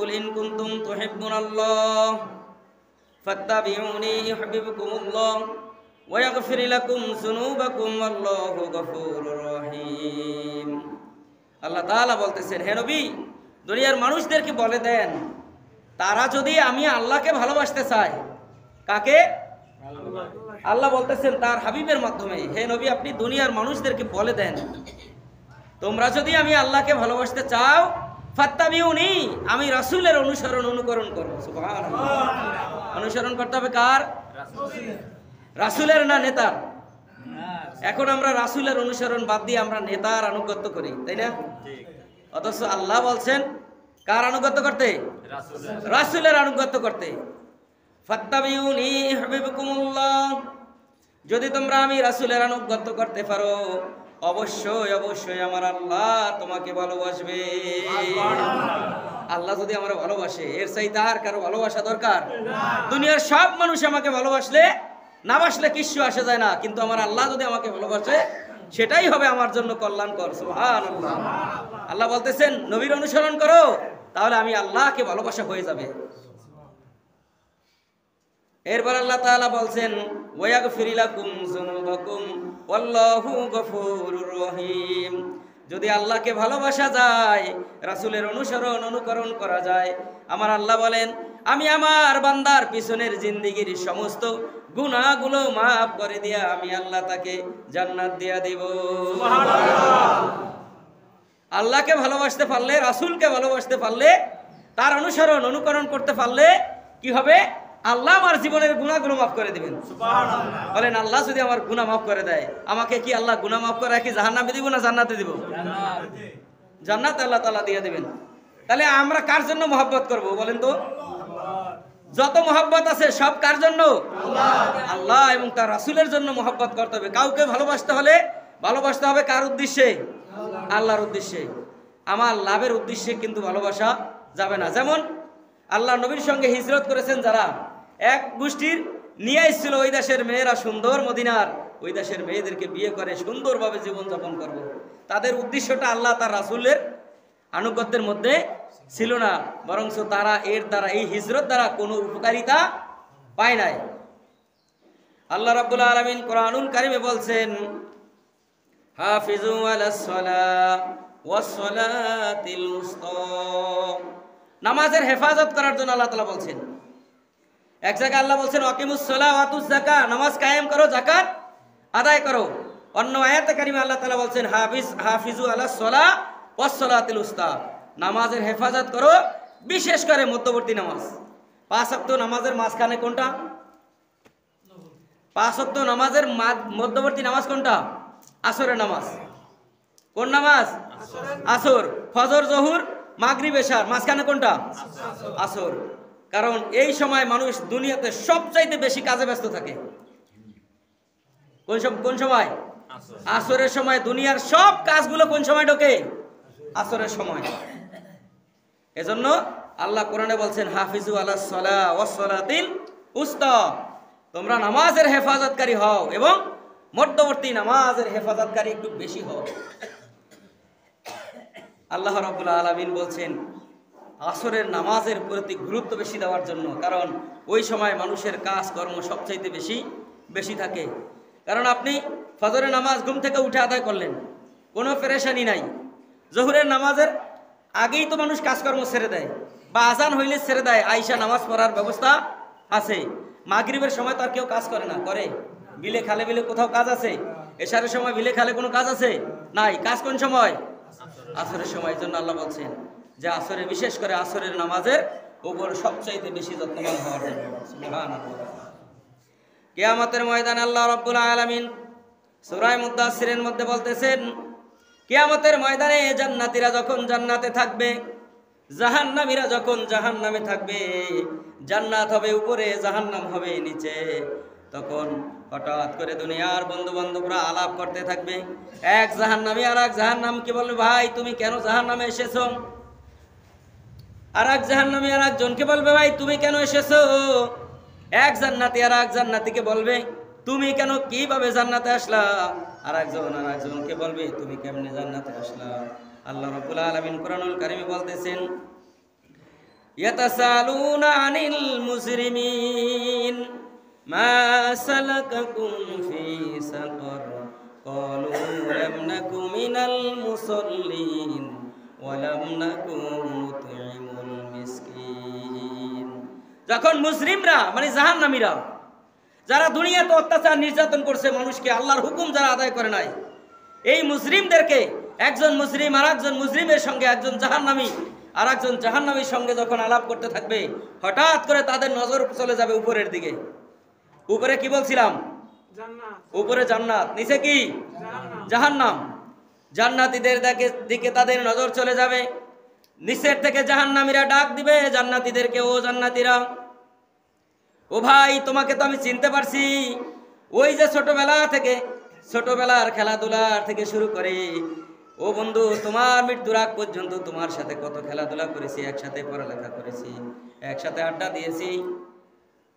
কুল in কুনতুম তুহিব্বুনাল্লাহ ফাত্তাবিউনি ইউহিব্বুকুমুল্লাহ ওয়া ইয়াগফির লাকুম যুনুবাকুম আল্লাহু গফুরুর রহিম। আল্লাহ তাআলা বলতেছেন, হে নবী, দুনিয়ার মানুষদেরকে বলে দেন, তারা যদি আমি আল্লাহকে ভালোবাসতে চায়, কাকে? আল্লাহ বলতেছেন তার হাবিবের মাধ্যমে, হে নবী আপনি দুনিয়ার মানুষদেরকে বলে দেন, তোমরা যদি আমি আল্লাহকে ভালোবাসতে চাও, ফাত্তাবিউনি, আমি রাসূলের অনুকরণ করো। সুবহানাল্লাহ। অনুসরণ করতে হবে কার? রাসূলের, না নেতার? এখন আমরা রাসূলের অনুসরণ বাদ দিয়ে আমরা নেতার আনুগত্য করি, তাই না? অথচ আল্লাহ বলছেন কার আনুগত্য করতে? রাসূলের আনুগত্য করতে। ফাত্তাবিউনি ইউহিব্বুকুমুল্লাহ, যদি তোমরা আমি রাসূলের আনুগত্য করতে পারো, অবশ্যই অবশ্যই আমার আল্লাহ তোমাকে ভালোবাসবে। আল্লাহ যদি আমার ভালোবাসে, এর চাইতে আর কারো ভালোবাসা দরকার? দুনিয়ার সব মানুষ আমাকে ভালোবাসলে, না বাসলে কিছু আসে যায় না, কিন্তু আমার আল্লাহ যদি আমাকে ভালোবাসে, সেটাই হবে আমার জন্য কল্যাণকর। সুবহানাল্লাহ। আল্লাহ বলতেছেন নবীর অনুসরণ করো, তাহলে আমি আল্লাহকে ভালোবাসা হয়ে যাবে। এরপর আল্লাহ তাআলা বলছেন ওয়া ইয়াগফির লাকুম যুনুবাকুম আল্লাহু গফুরুর রহিম। যদি আল্লাহকে ভালোবাসা যায়, রাসূলের অনুকরণ করা যায়, আমার আল্লাহ বলেন আমি আমার বান্দার পিছনের জিন্দেগির সমস্ত গুনাহগুলো মাফ করে দিয়া আমি আল্লাহ তাকে জান্নাত দিয়া দেব। সুবহানাল্লাহ। আল্লাহকে ভালোবাসতে পারলে, রাসূলকে ভালোবাসতে পারলে, তার অনুকরণ করতে পারলে কি হবে? আল্লাহ আমার জীবনের গুনাহগুলো মাফ করে দিবেন। সুবহানাল্লাহ। বলেন আল্লাহ যদি আমার গুনাহ মাফ করে দেয়, আমাকে কি আল্লাহ গুনাহ মাফ করে কি জাহান্নামে দিব না জান্নাতে দিব? জান্নাত আল্লাহ তাআলা দিয়ে দিবেন। তাহলে আমরা কার জন্য মহব্বত করব বলেন তো? যত মহব্বত আছে সব কার জন্য? আল্লাহ এবং তার রাসূলের জন্য মহব্বত করতে হবে। কাউকে ভালোবাসতে হলে ভালোবাসতে হবে কার উদ্দেশ্যে? আল্লাহর উদ্দেশ্যে। আমার লাভের উদ্দেশ্যে কিন্তু ভালোবাসা যাবে না। যেমন আল্লাহ নবীর সঙ্গে হিজরত করেছেন যারা, এক গোষ্ঠীর নিয়ে এসেছিল ওই দেশের মেয়েরা সুন্দর, মদিনার ওই দেশের মেয়েদেরকে বিয়ে করে সুন্দরভাবে জীবনযাপন করব। তাদের উদ্দেশ্যটা আল্লাহ তার রাসূলের আনুগত্যের মধ্যে ছিল না, বরঞ্চ তারা এর দ্বারা, এই হিজরত দ্বারা কোনো উপকারিতা পায় নাই। আল্লাহ রাব্বুল আলামিন কোরআনুল কারীমে বলছেন হাফিজু আলাস সালাহ ওয়াস সালাতিল উসতা, নামাজের হেফাজত করার জন্য আল্লাহ তাআলা বলছেন। এক জায়গায় আল্লাহ বলছেন আকিমুস সালাহ ওয়া আতুজ যাকাত, নামাজ কায়েম করো, যাকাত আদায় করো। অন্য আয়াতে কারিমে আল্লাহ তাআলা বলছেন হাফিজু আলাস সালাহ ওয়াস সালাতিল উসতা, নামাজের হেফাজত করো, বিশেষ করে মধ্যবর্তী নামাজ। 5 ওয়াক্ত নামাজের মাঝখানে কোনটা? 5 ওয়াক্ত নামাজের মধ্যবর্তী নামাজ কোনটা? আসরের নামাজ। কোন নামাজ? আসর। ফজর, জোহর, মাগরিব, এশার মাঝখানে কোনটা? আসর। কারণ এই সময় মানুষ দুনিয়াতে সবচাইতে বেশি কাজে ব্যস্ত থাকে। কোন সময়? আসরের সময়। দুনিয়ার সব কাজগুলো কোন সময় ঢোকে? আসরের সময়। এজন্য আল্লাহ কোরআনে বলছেন হাফিজু আলাস সালাহ ওয়াস সালাতিল উসতা, তোমরা নামাজের হেফাজতকারী হও এবং মধ্যবর্তী নামাজের হেফাজতকারী একটু বেশি হও। আল্লাহ রাব্বুল আলামিন বলছেন আসরের নামাজের প্রতি গুরুত্ব বেশি দেওয়ার জন্য, কারণ ওই সময় মানুষের কাজ কর্ম সবচাইতে বেশি থাকে। কারণ আপনি ফজরের নামাজ ঘুম থেকে উঠে আদায় করলেন, কোনো পেরেশানি নাই। জোহরের নামাজের আগেই তো মানুষ কাজকর্ম ছেড়ে দেয়, বা আজান হইলে ছেড়ে দেয়, আইসা নামাজ পড়ার ব্যবস্থা আছে। মাগরিবের সময় তো আর কেউ কাজ করে না, করে বিলে খালে বিলে কোথাও কাজ আছে? এশারের সময় বিলে খালে কোনো কাজ আছে? নাই। কাজ কোন সময়? আসরের সময়। জন্য আল্লাহ বলছেন যে আসরে, বিশেষ করে আসরের নামাজের উপর সবচাইতে বেশি যত্নবান হওয়ার জন্য। সুবহানাল্লাহ। কিয়ামতের ময়দানে আল্লাহ রাব্বুল আলামিন সূরা মুদাসসিরের মধ্যে বলতেছেন কিয়ামতের ময়দানে জান্নাতীরা যখন জান্নাতে থাকবে, জাহান্নামীরা যখন জাহান্নামে থাকবে, জান্নাত হবে উপরে, জাহান্নাম হবে নিচে, তখন হঠাৎ করে দুনিয়ার বন্ধু বান্ধবরা আলাপ করতে থাকবে। এক জাহান্নামী আর এক জাহান্নামকে বলবে ভাই তুমি কেন জাহান্নামে এসেছো? আর এক জাহান্নামী আর একজনকে বলবে ভাই তুমি কেন এসেছো? এক জান্নাতি আর এক জান্নাতিকে বলবে তুমি কেন, কিভাবে জান্নাতে আসলা? আর একজনকে বলবে তুমি কেমনে জান্নাতে আসলা? আল্লাহ রাব্বুল আলামিন কোরআনুল কারীমে বলতেছেন ইয়াতাসালুনা আনিল মুজরিমিন মা সালাকাকুম ফি সাকার ক্বালু লাম নাকু মিনাল মুসাল্লিন ওয়া লাম নাকু নুতঈমুল মিসকিন। যখন মুসলিমরা মানে জাহান্নামীরা, যারা দুনিয়াতে অত্যাচার নির্যাতন করছে মানুষকে, আল্লাহর হুকুম যারা আদায় করে নাই, এই মুসলিমদেরকে একজন মুসলিম আর একজন মুসলিমের সঙ্গে, একজন জাহান্নামী আর একজন জাহান্নামীর সঙ্গে যখন আলাপ করতে থাকবে, হঠাৎ করে তাদের নজর চলে যাবে উপরের দিকে। উপরে কি বলছিলাম? উপরে জান্নাত, নিচে কি? জাহান্নাম। জান্নাতীদের দিকে তাদের নজর চলে যাবে। নিচের থেকে জাহান্নামীরা ডাক দিবে জান্নাতীদেরকে, ও জান্নাতীরা, ও ভাই তোমাকে তো আমি চিনতে পারছি। ওই যে ছোটবেলার খেলাধুলার থেকে শুরু করে, ও বন্ধু তোমার মৃত্যুর আগ পর্যন্ত তোমার সাথে কত খেলাধুলা করেছি, একসাথে পড়ালেখা করেছি, একসাথে আড্ডা দিয়েছি।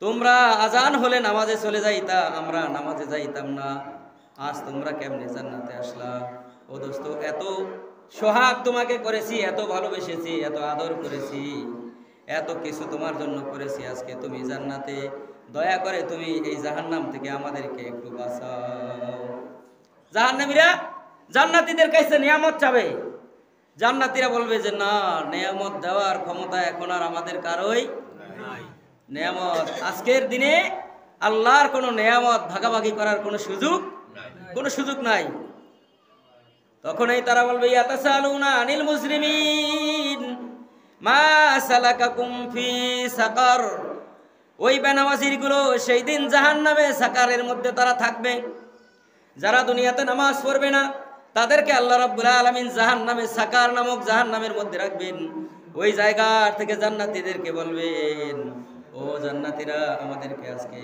তোমরা আজান হলে নামাজে চলে যাইতা, আমরা নামাজে যাইতাম না। আজ তোমরা কেমনে জান্নাতে আসলা? ও দোস্ত, এত সোহাগ তোমাকে করেছি, এত ভালোবেসেছি, এত আদর করেছি, এত কিছু তোমার জন্য করেছি, আজকে তুমি জান্নাতে। দয়া করে তুমি এই জাহান্নাম থেকে আমাদেরকে একটু বাঁচাও। জাহান্নামীরা জান্নাতীদের কাছে নিয়ামত চাবে। জান্নাতীরা বলবে যে না, নিয়ামত দেওয়ার ক্ষমতা এখন আর আমাদের কারোই নাই। নিয়ামত আজকের দিনে আল্লাহর কোনো নিয়ামত ভাগাভাগি করার কোনো সুযোগ নাই। তখনই তারা বলবে ইয়াতাসালুনা আনিল মুজরিমিন মা সালাকাকুম ফি সাকার। ওই বেনামাজির গুলো সেই দিন জাহান্নামে সাকারের মধ্যে তারা থাকবে। যারা দুনিয়াতে নামাজ পড়বে না তাদেরকে আল্লাহ রাব্বুল আলামিন জাহান্নামে সাকার নামক জাহান্নামের মধ্যে রাখবেন। ওই জায়গা থেকে জান্নাতীদেরকে বলবেন, ও জান্নাতীরা, আমাদেরকে আজকে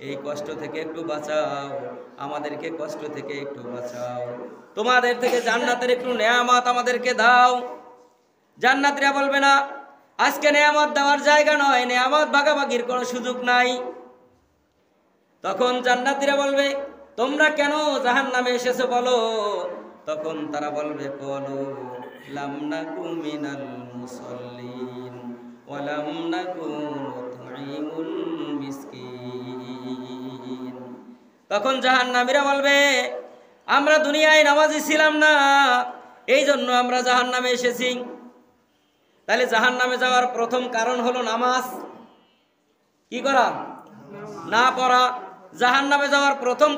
এই কষ্ট থেকে একটু বাঁচাও, আমাদেরকে কষ্ট থেকে একটু বাঁচাও, তোমাদের থেকে জান্নাতের একটু নেয়ামত আমাদেরকে দাও। জান্নাতীরা বলবে না, আজকে নেয়ামত দেওয়ার জায়গা নয়, নেয়ামত ভাগাভাগির কোনো সুযোগ নাই। তখন জান্নাতীরা বলবে, তোমরা কেন জাহান্নামে এসেছো বলো? তখন তারা বলবে, ক্বালু লাম নাকু মিনাল মুসাল্লিন ওয়া লাম নাকু নুতঈমুল মিসকিন। তখন জাহান্নামীরা বলবে, আমরা দুনিয়ায় নামাজি ছিলাম না, এই জন্য আমরা জাহান্নামে এসেছি। তাহলে জাহান্নামে যাওয়ার প্রথম কারণ হলো নামাজ কি করা? না পড়া। জাহান্নামে যাওয়ার প্রথম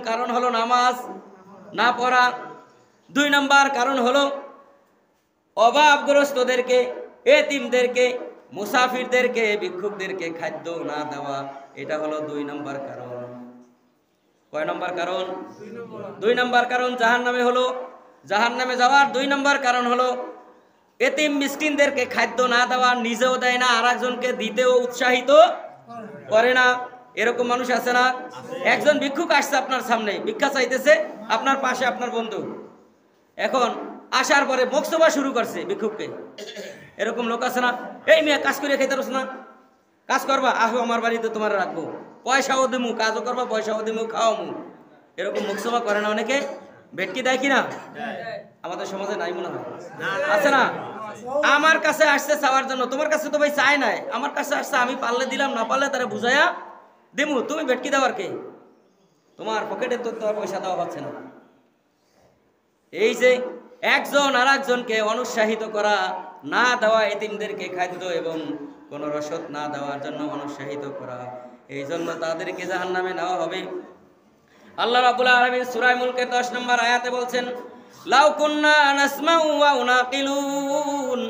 কারণ হলো নামাজ না পড়া। 2 নম্বর কারণ হলো অভাবগ্রস্তদেরকে, এতিমদেরকে, মুসাফিরদেরকে, ভিক্ষুকদেরকে খাদ্য না দেওয়া। এটা হলো 2 নম্বর কারণ। কয় নম্বর কারণ? 2 নম্বর কারণ। জাহান্নামে যাওয়ার 2 নম্বর কারণ হলো এতিম মিসকিনদেরকে খাদ্য না দেওয়া, নিজেও দেয় না, আর একজনকে দিতেও উৎসাহিত করে না। এরকম মানুষ আছে না? একজন ভিক্ষুক আসছে আপনার সামনে, ভিক্ষা চাইতেছে, আপনার পাশে আপনার বন্ধু, এখন আসার পরে মকসবা শুরু করছে ভিক্ষুককে। এরকম লোক আছে না? এই মেয়ে কাজ করে খাইতে পারছ না, কাজ করবা, আসো আমার বাড়িতে তোমার রাখবো, পয়সাও দিমু, কাজও করবা, পয়সাও দিমু, খাওয়ামু। এরকম মকসবা করে না অনেকে? ভেটকি দেয় কিনা? আমাদের সমাজে নাই মনে হয়, আছে না? আমার কাছে আসছে চাওয়ার জন্য, তোমার কাছে তো ভাই চাই নাই, আমার কাছে আসছে, আমি পারলে দিলাম, না পারলে তারা বুঝাইয়া দিমু। তুমি ভেটকি দেওয়ার কে? তোমার পকেটে তো তোমার পয়সা দেওয়া হচ্ছে না। এই যে একজন আর একজনকে অনুৎসাহিত করা, না দেওয়া, এতিমদেরকে খাদ্য এবং কোন রসদ না দেওয়ার জন্য অনুৎসাহিত করা, এই জন্য তাদেরকে জাহান্নামে নেওয়া হবে। আল্লাহ রাব্বুল আলামিন সূরা মুলকের 10 নম্বর আয়াতে বলছেন, লাউ কুন্না নাসমাউ ওয়া নাকিলুন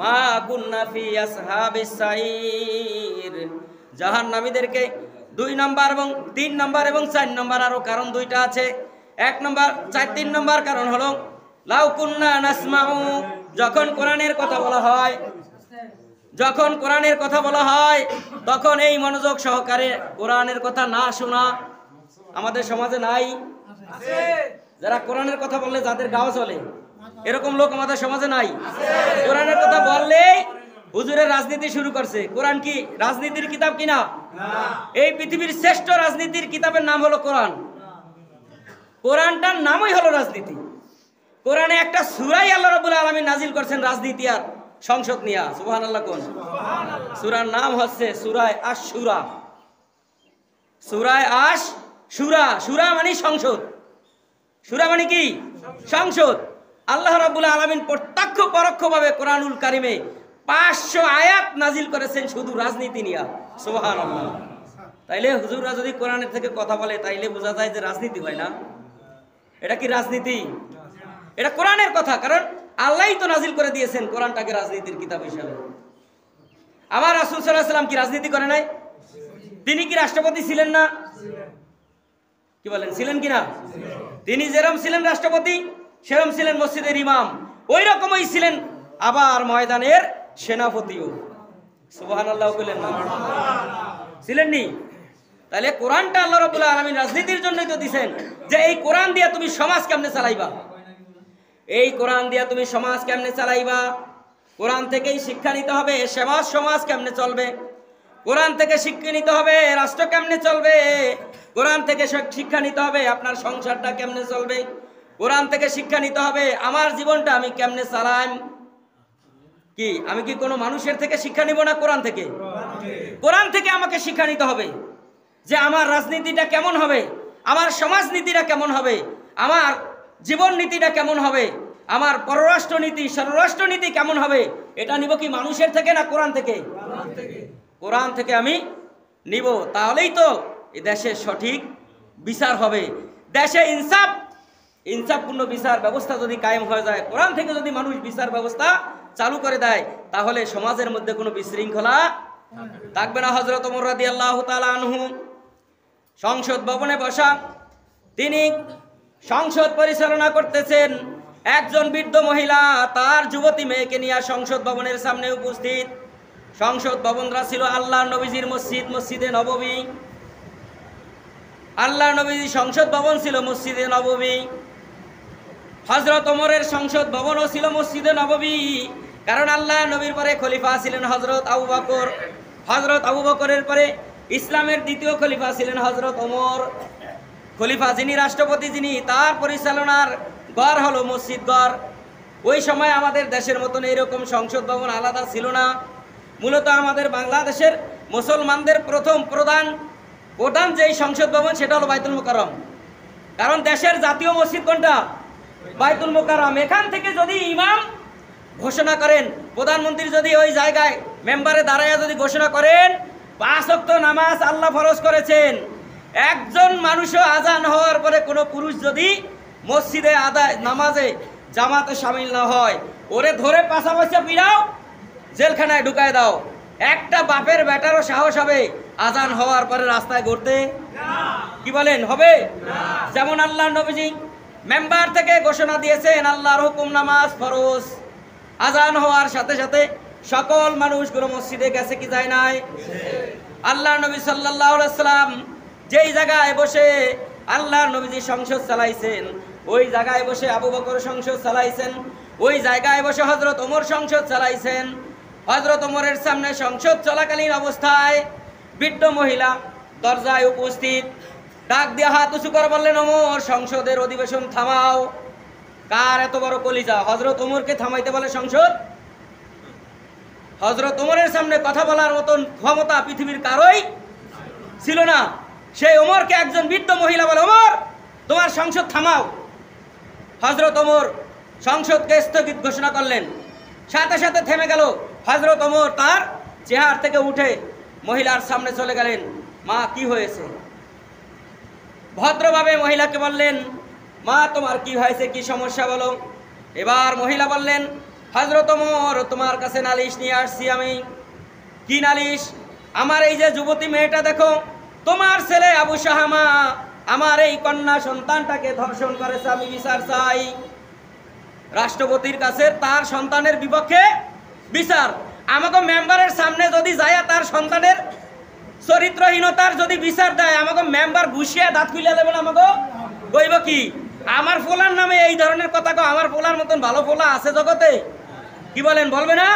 মা কুন্না ফি আসহাবিস সাইর। জাহান্নামীদেরকে 2 নম্বর এবং 3 নম্বর এবং 4 নম্বর আরো কারণ 2টা আছে। 1 নম্বর 3 নম্বর কারণ হলো লাউ কুন্না নাসমাউ, যখন কোরআনের কথা বলা হয় তখন এই মনোযোগ সহকারে কোরআনের কথা না শোনা আমাদের সমাজে নাই? যারা কোরআনের কথা বললে যাদের গাও চলে, এরকম লোক আমাদের সমাজে নাই? কোরআনের কথা বললেই হুজুরের রাজনীতি শুরু করছে। কোরআন কি রাজনীতির কিতাব কিনা? এই পৃথিবীর শ্রেষ্ঠ রাজনীতির কিতাবের নাম হলো কোরআন। কোরআনটার নামই হলো রাজনীতি। কোরআনে একটা সূরাই আল্লাহ রাব্বুল আলামিন নাজিল করছেন রাজনীতি আর সংসদ নিয়া। সুবহানাল্লাহ কোন? সূরার নাম হচ্ছে সূরায়ে আশ-শূরা। সূরায়ে আশ-শূরা, শূরা মানে সংসদ, শূরা মানে কি? সংসদ। আল্লাহ রাব্বুল আলামিন প্রত্যক্ষ পরোক্ষভাবে কোরআনুল কারিমে 500 আয়াত নাজিল করেছেন শুধু রাজনীতি নিয়ে। সুবহানাল্লাহ। তাইলে হুজুররা যদি কোরআনের থেকে কথা বলে তাইলে বোঝা যায় যে রাজনীতি হয় না। এটা কি রাজনীতি? এটা কোরআনের কথা, কারণ আল্লাহই তো নাজিল করে দিয়েছেন কোরআনটাকে রাজনীতির কিতাব হিসাবে। আমার রাসূল সাল্লাল্লাহু আলাইহি ওয়াসাল্লাম কি রাজনীতি করে নাই? তিনি কি রাষ্ট্রপতি ছিলেন না? কি বলেন, ছিলেন কিনা? তিনি যেরকম ছিলেন রাষ্ট্রপতি, সেরকম ছিলেন মসজিদের ইমাম, ওই রকমই ছিলেন আবার ময়দানের সেনাপতিও। সুবহানাল্লাহ বলেন না? ছিলেন নি? তাহলে কোরআনটা আল্লাহ রাব্বুল আলামিন রাজনীতির জন্যই তো দিবেন, যে এই কোরআন দিয়া তুমি সমাজ কেমনে চালাইবা, এই কোরআন দিয়া তুমি সমাজ কেমনে চালাইবা। কোরআন থেকেই শিক্ষা নিতে হবে সমাজ কেমনে চলবে, কোরআন থেকে শিক্ষা নিতে হবে রাষ্ট্র কেমনে চলবে, কোরআন থেকে শিক্ষা নিতে হবে আপনার সংসারটা কেমনে চলবে, কোরআন থেকে শিক্ষা নিতে হবে আমার জীবনটা আমি কেমনে চালাম। কি আমি কি কোনো মানুষের থেকে শিক্ষা নিব না? কোরআন থেকে। কোরআন থেকে আমাকে শিক্ষা নিতে হবে যে আমার রাজনীতিটা কেমন হবে, আমার সমাজনীতিটা কেমন হবে, আমার জীবন নীতিটা কেমন হবে, আমার পররাষ্ট্র নীতি স্বরাষ্ট্র নীতি কেমন হবে। এটা নিব কি মানুষের থেকে না কোরআন থেকে? কোরআন থেকে আমি নিব। তাহলেই তো এই দেশের সঠিক বিচার হবে। দেশে ইনসাফপূর্ণ বিচার ব্যবস্থা যদি কায়েম হয়ে যায়, কোরআন থেকে যদি মানুষ বিচার ব্যবস্থা চালু করে দেয়, তাহলে সমাজের মধ্যে কোনো বিশৃঙ্খলা থাকবে না। হযরত ওমর রাদিয়াল্লাহু তাআলা আনহু সংসদ ভবনে বসা, তিনি সংসদ পরিচালনা করতেছেন। একজন বৃদ্ধ মহিলা তার যুবতী মেয়েকে নিয়ে সংসদ ভবনের সামনে উপস্থিত। সংসদ ভবনটা ছিল আল্লাহর নবীজির মসজিদ, মসজিদে নববী। আল্লাহর নবীজির সংসদ ভবন ছিল মসজিদে নববী। হযরত ওমরের সংসদ ভবনও ছিল মসজিদে নববী, কারণ আল্লাহর নবীর পরে খলিফা ছিলেন হযরত আবু বকর। হযরত আবু বকরের পরে ইসলামের দ্বিতীয় খলিফা ছিলেন হযরত ওমর। খলিফা যিনি, রাষ্ট্রপতি যিনি, তার পরিচালনার ঘর হলো মসজিদ ঘর। ওই সময় আমাদের দেশের মতন এরকম সংসদ ভবন আলাদা ছিল না। মূলত আমাদের বাংলাদেশের মুসলমানদের প্রধান যেই সংসদ ভবন সেটা হলো বাইতুল মোকাররম। কারণ দেশের জাতীয় মসজিদ কোনটা? বাইতুল মোকাররম। এখান থেকে যদি ইমাম ঘোষণা করেন, প্রধানমন্ত্রী যদি ওই জায়গায় মেম্বারে দাঁড়াইয়া যদি ঘোষণা করেন 5 ওয়াক্ত নামাজ আল্লাহ ফরজ করেছেন, একজন মানুষও আজান হওয়ার পরে কোনো পুরুষ যদি মসজিদে নামাজে জামাতে শামিল না হয়, ওরে ধরে পাশাপাশি পিড়াও, জেলখানায় ঢুকায় দাও। একটা বাপের বেটারও সাহস হবে আজান হওয়ার পরে রাস্তায় ঘুরতে? কি বলেন, হবে? যেমন আল্লাহ নবীজি মেম্বার থেকে ঘোষণা দিয়েছেন আল্লাহর হুকুম নামাজ ফরজ, আজান হওয়ার সাথে সাথে সকল মানুষগুলো মসজিদে গেছে কি যায় নাই? আল্লাহ নবী সাল্লাল্লাহু আলাইহি সাল্লাম যেই জায়গায় বসে আল্লাহর নবীজি সংসদ চালাইছেন, ওই জায়গায় বসে আবু বকর সংসদ চালাইছেন, ওই জায়গায় বসে হযরত ওমর সংসদ চালাইছেন। হযরত ওমরের সামনে সংসদ চলাকালীন অবস্থায় বৃদ্ধ মহিলা দরজায় উপস্থিত, ডাক দিয়ে হাত উঁচু করে বললেন, ওমর সংসদের অধিবেশন থামাও। কার এত বড় কলিজা, হযরত ওমরকে থামাইতে বলে সংসদ? হযরত ওমরের সামনে কথা বলার মতন ক্ষমতা পৃথিবীর কারোই ছিল না। সেই ওমরকে একজন বৃদ্ধ মহিলা বলে, ওমর তোমার সংসদ থামাও। হযরত ওমর সংসদকে স্থগিত ঘোষণা করলেন, সাথে সাথে থেমে গেল। হযরত ওমর তার চেয়ার থেকে উঠে মহিলার সামনে চলে গেলেন। মা কি হয়েছে? ভদ্রভাবে মহিলাকে বললেন, মা তোমার কি হয়েছে, কি সমস্যা বলো। এবার মহিলা বললেন, হযরত ওমর তোমার কাছে নালিশ নিয়ে আসছি আমি। কি নালিশ? আমার এই যে যুবতী মেয়েটা দেখো, তোমার ছেলে আবু শাহামা আমার এই কন্যা সন্তানটাকে ধর্ষণ করেছে, আমি বিচার চাই। রাষ্ট্রপতির কাছে তার সন্তানের বিপক্ষে বিচার। আমাকে মেম্বারের সামনে যদি যায় তার সন্তানের চরিত্রহীনতার যদি বিচার দেয়, আমাকে মেম্বার ঘুষিয়ে দাঁত খুলে দেবেন, আমাকে কইব কি আমার পোলার নামে এই ধরনের কথা কো? আমার পোলার মতন ভালো পোলা আছে জগতে? কি বলেন, বলবে না?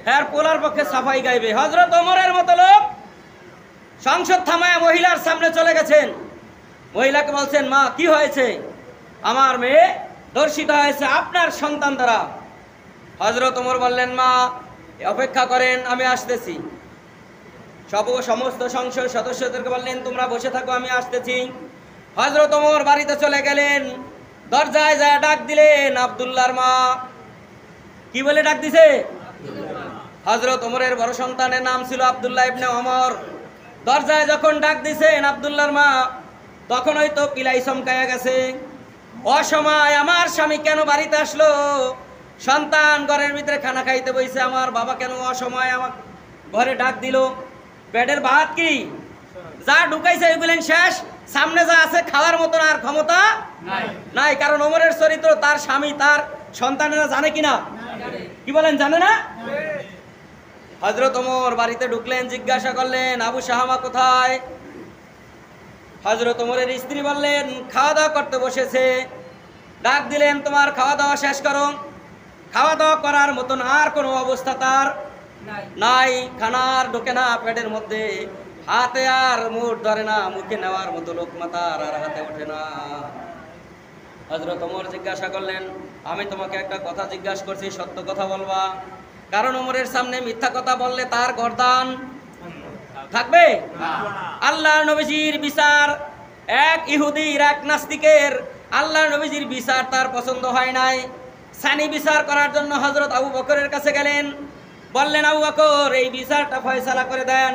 হ্যাঁ, পোলার পক্ষে সাফাই গাইবে। হযরত ওমরের মতো লোক সংসদ থামায় মহিলার সামনে চলে গেছেন। মহিলাকে বলছেন, মা কি হয়েছে? আমার মেয়ে ধর্ষিত হয়েছে আপনার সন্তান দ্বারা। হযরত ওমর বললেন, মা অপেক্ষা করেন, আমি আসতেছি। সমস্ত সংসদ সদস্যদেরকে বললেন, তোমরা বসে থাকো, আমি আসতেছি। হযরত ওমর বাড়িতে চলে গেলেন। দরজায় যায় ডাক দিলেন, আব্দুল্লাহর মা। কি বলে ডাক দিছে? হযরত ওমরের বড় সন্তানের নাম ছিল আব্দুল্লাহ ইবনে ওমর। দরজায় যখন ডাক দিছেন আব্দুল্লাহর মা, তখন হয়তো পিলাই চমকায়া গেছে। অসময় আমার স্বামী কেন বাড়িতে আসলো? সন্তান ঘরের ভিতরে খানা খাইতে বইছে, আমার বাবা কেন অসময় আমার ঘরে ডাক দিল? পেটের ভাত কি যা ঢুকাইছে এগুলেন শেষ, সামনে যা আছে খাওয়ার মতন আর ক্ষমতা নাই। কারণ ওমরের চরিত্র তার স্বামী তার সন্তানেরা জানে কিনা? কি বলেন, জানে না? হযরত ওমর বাড়িতে ঢুকলেন, জিজ্ঞাসা করলেন, আবু শাহামা কোথায়? হযরত ওমরের স্ত্রী বললেন, খাওয়া দাওয়া করতে বসেছে। ডাক দিলেন, তোমার খাওয়া দাওয়া শেষ করো। খাওয়া দাওয়া করার মতন আর কোনো অবস্থা তার নাই। খানার ঢোকে না পেটের মধ্যে, হাতে আর মুঠ ধরে না, মুখে নেওয়ার মতো লোকমা তার আর হাতে ওঠে না। হযরত ওমর জিজ্ঞাসা করলেন, আমি তোমাকে একটা কথা জিজ্ঞাসা করছি, সত্য কথা বলবা? কারণ ওমরের সামনে মিথ্যা কথা বললে তার গর্দান থাকবে। আল্লাহ নবীজির বিচার, এক ইহুদির এক নাস্তিকের আল্লাহ নবীজির বিচার তার পছন্দ হয় নাই। সানি বিচার করার জন্য হযরত আবু বকরের কাছে গেলেন। বললেন, আবু বকর, এই বিচারটা ফয়সালা করে দেন।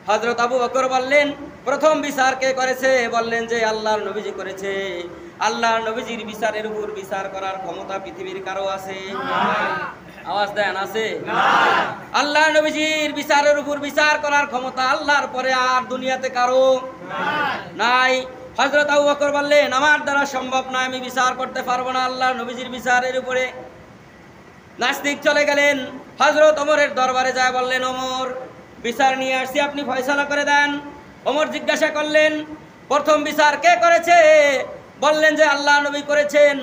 হযরত আবু বকর বললেন, প্রথম বিচার কে করেছে? বললেন যে আল্লাহর নবীজি করেছে। আল্লাহর নবীজির বিচারের উপর বিচার করার ক্ষমতা পৃথিবীর কারো আছে? আওয়াজ দেন, আছে? আল্লাহর নবীজির বিচারের উপর বিচার করার ক্ষমতা আল্লাহর পরে আর দুনিয়াতে কারো নাই। হযরত আবু বকর বললেন, আমার দ্বারা সম্ভব না, আমি বিচার করতে পারবো না আল্লাহর নবীজির বিচারের উপরে। নাস্তিক চলে গেলেন, হযরত ওমরের দরবারে যায় বললেন, ওমর, বিচার নিয়ে আসছি, আপনি ফয়সালা করে দেন। ওমর জিজ্ঞাসা করলেন, প্রথম বিচার কে করেছে? বললেন যে আল্লাহ নবী করেছেন।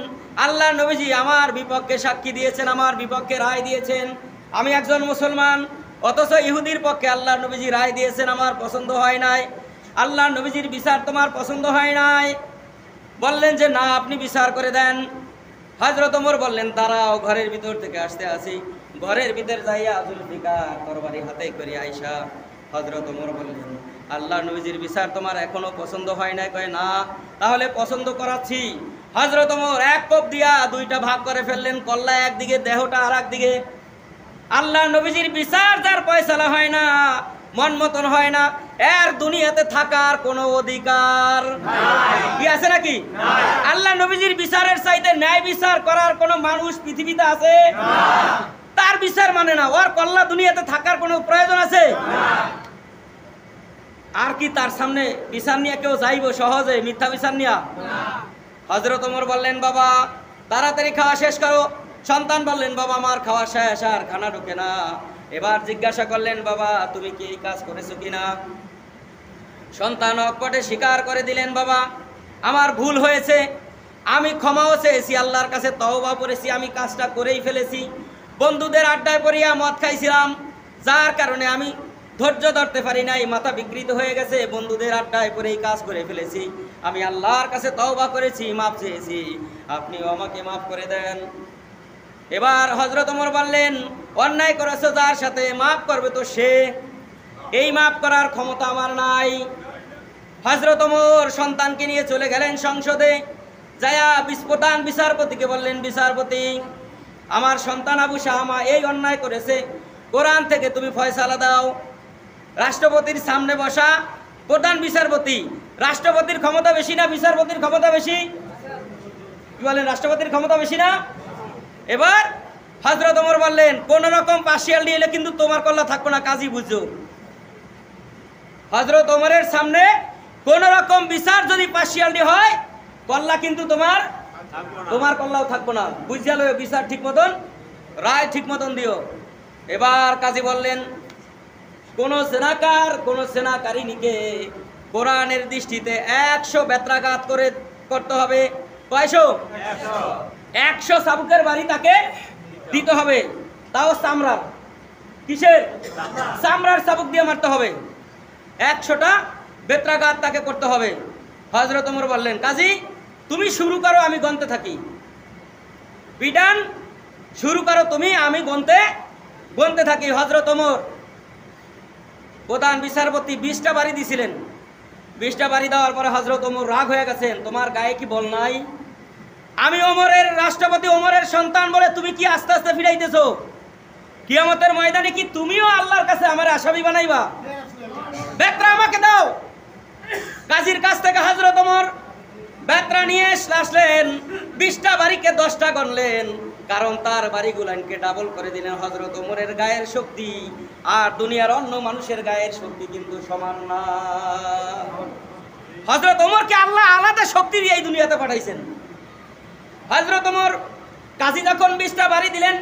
আল্লাহ নবীজি আমার বিপক্ষে সাক্ষী দিয়েছেন, আমার বিপক্ষে রায় দিয়েছেন। আমি একজন মুসলমান, অথচ ইহুদির পক্ষে আল্লাহ নবীজি রায় দিয়েছেন, আমার পছন্দ হয় নাই। আল্লাহ নবীজির বিচার তোমার পছন্দ হয় নাই? বললেন যে না, আপনি বিচার করে দেন। হযরত ওমর বললেন, দাঁড়াও, ঘরের ভিতর থেকে আসতে আসি। ঘরের ভিতর যাইয়া জুলফিকার তরবারি হাতে করে আইসা হযরত ওমর বললেন, আল্লাহ নবীজির বিচার তোমার এখনো পছন্দ হয় নাই? কয় না। তাহলে পছন্দ করাচ্ছি। হযরত ওমর এক কোপ দিয়া দুইটা ভাগ করে ফেললেন, কল্লা একদিকে, দেহটা আর একদিকে। আল্লাহ নবীজির বিচার যার ফয়সালা হয় না, মন মতন হয় না, এর দুনিয়াতে থাকার কোনো অধিকার কি আছে নাকি? আল্লাহ নবীজির বিচারের চাইতে ন্যায় বিচার করার কোনো মানুষ পৃথিবীতে আছে? তার বিচার মানে না, ওর কল্লা দুনিয়াতে থাকার কোনো প্রয়োজন আছে? আর কি তার সামনে বিচার নিয়ে কেউ যাইব সহজে? মিথ্যা বিচার নিয়ে? হযরত ওমর বললেন, বাবা তাড়াতাড়ি খাওয়া শেষ করো। সন্তান বললেন, বাবা আমার খাওয়া শেষ, আর খানা ঢোকে না। এবার জিজ্ঞাসা করলেন, বাবা তুমি কি এই কাজ করেছো কিনা? সন্তান অকপটে স্বীকার করে দিলেন, বাবা আমার ভুল হয়েছে, আমি ক্ষমাও চেয়েছি, আল্লাহর কাছে তওবা করেছি, আমি কাজটা করেই ফেলেছি। বন্ধুদের আড্ডায় পড়িয়া মদ খাইছিলাম, যার কারণে আমি ধৈর্য ধরতে পারি নাই, মাথা বিকৃত হয়ে গেছে, বন্ধুদের আড্ডায় পড়ে এই কাজ করে ফেলেছি। আমি আল্লাহর কাছে তওবা করেছি, মাফ চেয়েছি, আপনিও আমাকে মাফ করে দেন। এবার হযরত ওমর বললেন, অন্যায় করেছো যার সাথে, মাফ করবে তো সে, এই মাফ করার ক্ষমতা আমার নাই। হযরত ওমর সন্তানকে নিয়ে চলে গেলেন সংসদে। যায়া প্রধান বিচারপতিকে বললেন, বিচারপতি আমার সন্তান আবু শাহামা এই অন্যায় করেছে, কোরআন থেকে তুমি ফয়সালা দাও। রাষ্ট্রপতির সামনে বসা প্রধান বিচারপতি, রাষ্ট্রপতির ক্ষমতা বেশি না বিচারপতির ক্ষমতা বেশি? কি বলেন, রাষ্ট্রপতির ক্ষমতা বেশি না? এবার হযরত ওমর বললেন, কোন রকম পার্সিয়ালিটি এলে কিন্তু তোমার কল্লা থাকবো না, কাজী বুঝো। হযরত ওমরের সামনে কোন রকম বিচার যদি পার্সিয়ালিটি হয়, কল্লা কিন্তু তোমার কল্লাও থাকবো না, বুঝিয়া লও, বিচার ঠিক মতন, রায় ঠিক মতন দিও। এবার কাজী বললেন, কোন সেনাকার কোন সেনাকারিনীকে কোরআনের দৃষ্টিতে 100 বেত্রাঘাত করতে হবে। কয়শো? 100 চাবুকের বাড়ি তাকে দিতে হবে, তাও চামড়ার। কিসের? চামড়ার চাবুক দিয়ে মারতে হবে, 100টা বেত্রাঘাত তাকে করতে হবে। হযরত ওমর বললেন, কাজী তুমি শুরু করো, আমি গণতে থাকি। বিধান শুরু করো তুমি, আমি গুনতে থাকি। হযরত ওমর প্রধান বিচারপতি 20টা বাড়ি দিছিলেন। 20টা বাড়ি দেওয়ার পরে হযরত ওমর রাগ হয়ে গেছেন, তোমার গায়ে কি বল নাই? আমি ওমরের রাষ্ট্রপতি, ওমরের সন্তান বলে তুমি কি আস্তে আস্তে ফিরাইতেছো? কিয়ামতের ময়দানে কি তুমিও আল্লাহর কাছে আমার আসামি বানাইবা? বেত্রা আমাকে দাও। কাজীর কাছ থেকে হযরত ওমর বেত্রা নিয়ে আসলেন। 20টা বাড়িকে 10টা গণলেন, কারণ তার বাড়িগুলানকে ডাবল করে দিলেন। হযরত ওমরের গায়ের শক্তি আর দুনিয়ার অন্য মানুষের গায়ের শক্তি কিন্তু সমান না। হযরত ওমরকে আল্লাহ আলাদা শক্তি দিয়ে এই দুনিয়াতে পাঠাইছেন। হযরত ওমর কাজী যখন 20টা বাড়ি দিলেন,